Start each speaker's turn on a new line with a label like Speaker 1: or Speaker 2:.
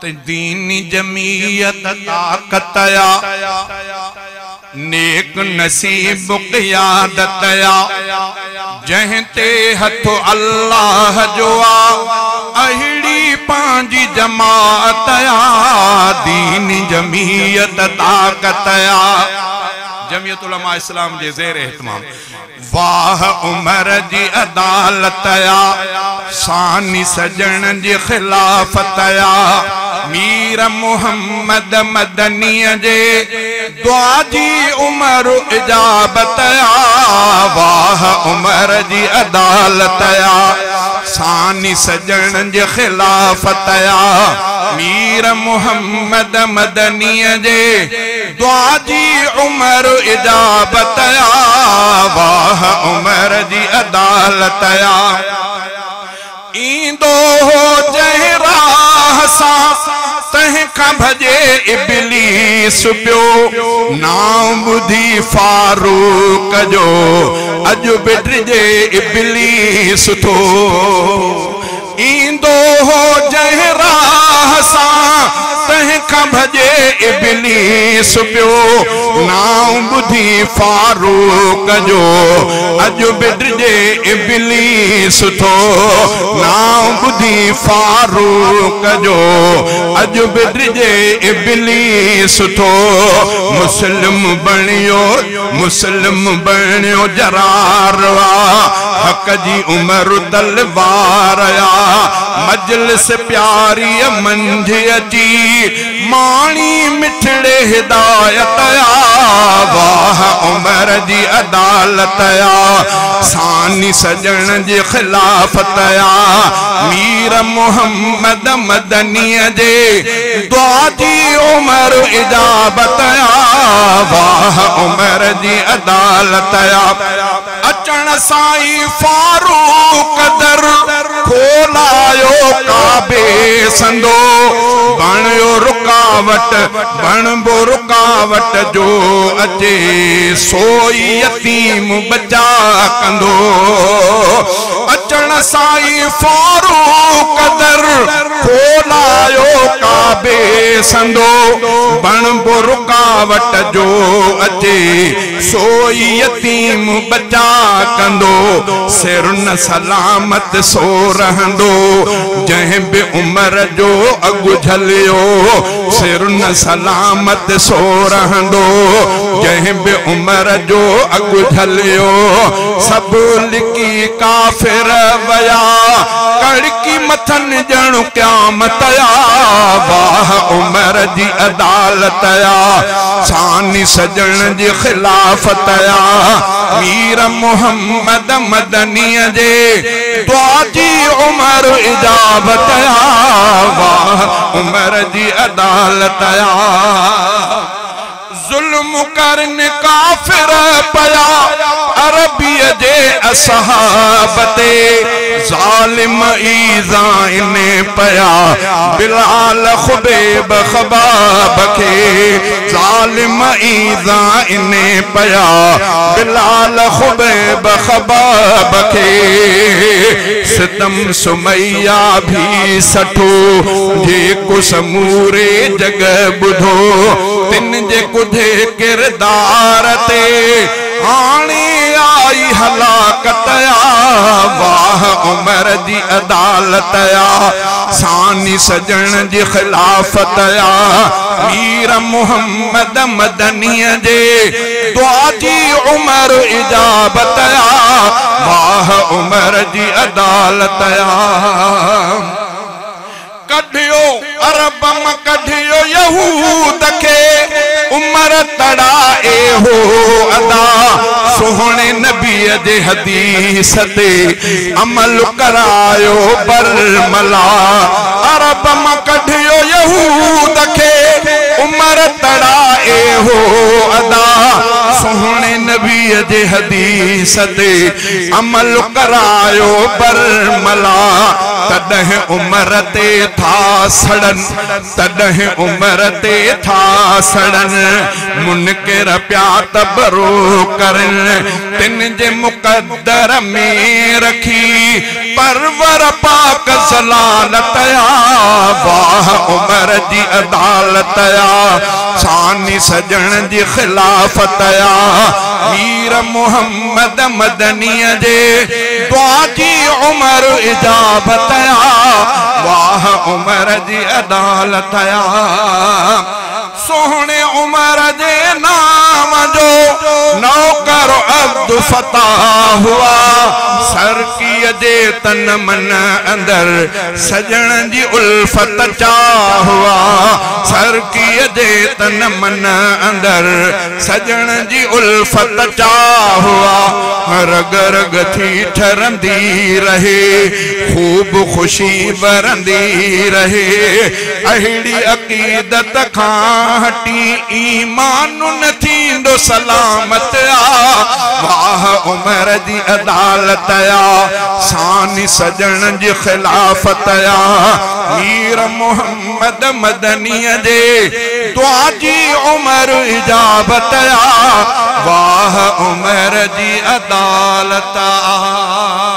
Speaker 1: दीनी जमीयत ताकतया नेक नसीब क़ियादतया जहते हथ अल्लाह जो अहिड़ी पांजी जमातया दीनी जमीयत ताकतया जमीयत उलमा इस्लाम जे ज़ेर एहतमाम वाह उमर जी अदालतया सानी सजन जी खिलाफतया मीर मुहम्मद मदनी जे दुआ जी उमर इजाबतया वाह उमर जी अदालतया सानी सजन जी खिलाफतया मीर मुहम्मद मदनी जे दुआ जी उमर इजाबतया वाह उमर जी अदालतया ईंदो हो जहरा सा तह का भजे इब्लीस पियो नाम बुधी फारूक जो अज बिटजे इब्लीस थो ईंदो हो जहरा सा तह का भजे इब्लीस पियो नाम बुधी फारूक जो अज बिटजे इब्लीस थो नाम बुधी फारूक जो अज बिटजे इब्लीस थो मुस्लिम बणियो जरारवा हक जी उमर तलवारया मजलिस प्यारी मंझ अची माणी मिठड़े हिदायतया वाह उमर जी अदालतया सानी सजन जी खिलाफतया मीर मुहम्मद मदनी जे दुआ जी उमर इजाबतया वाह उमर जी अदालतया अचण साई फारूक दर खोलायो काबे संदो बणियो रुकावट बणबो रुकावट जो अचे सोई यतीम बचा कंदो अचण साई फारूक दर खोलायो काबे संदो बणबो रुकावट जो अचे सोई यतीम बचा कंदो सिर न सलामत सो रहंदो जंहिं बि उमर जो अगु झलियो सिर न सलामत सो रहंदो जंहिं बि उमर जो अगु झलियो सभु लिकी काफ़िर वया कड़की मथन ॼण क़यामतया वाह उमर जी अदालतया सानी सजन जी खिलाफतया मीर मुहम्मद मदनी जे दुआ जी उमर इजाबतया वाह उमर जी अदालतया जुल्म करन काफिर पया अरबी जे असहाबते जालिम ईज़ाइन पया बिलाल खुबैब खबाब के जालिम ईज़ाइन पया बिलाल खुबैब खबाब के सितम सुमैया भी सठो जे को समूरे जग बुधो तिन जे कुधे किरदार ते आणी आई हलाकतया वाह उमर जी अदालतया सानी सजन जी खिलाफतया मीर मुहम्मद मदनी जे दुआ जी उमर इजाबतया वाह उमर जी अदालतया कढियो अरब में कढियो यहूद के उमर तड़ाए हो अदा सोहने नबी जे हदीस ते अमल करायो बरमला अरब में कढियो यहूद के उमर तड़ाए हो अदा सोहणे नबी जे हदीस ते अमल करायो बरमला तॾहिं उमर ते था सड़न तॾहिं उमर ते था सड़न मुनकिर प्या तबरो करन तिन जे मुक़द्दर में रखी परवर पाक ज़लालत या वाह उमर जी अदालत या सानी सजण जी खिलाफत या मीर मोहम्मद मदनी जे दुआ जी उमर इजाबत या वाह उमर जी अदालत या सोहणे उमर जे नाम जो नौकर अब्द फताह हुआ सरकीय जे तन मन अंदर सजण जी उल्फत चाह हुआ सरकीय जे तन मन अंदर सजण जी उल्फत चाह हुआ रग रग थी ठरंदी रहे खूब खुशी बरंदी रहे अहिड़ी अकीदत खां हटी ईमान न थींदो सलामत आ वाह उमर जी अदालत आ सानी सजण जी खिलाफत आ मीर मोहम्मद मदनी जे दुआ जी उमर इजाबत आ वाह उमर जी अदालत आ।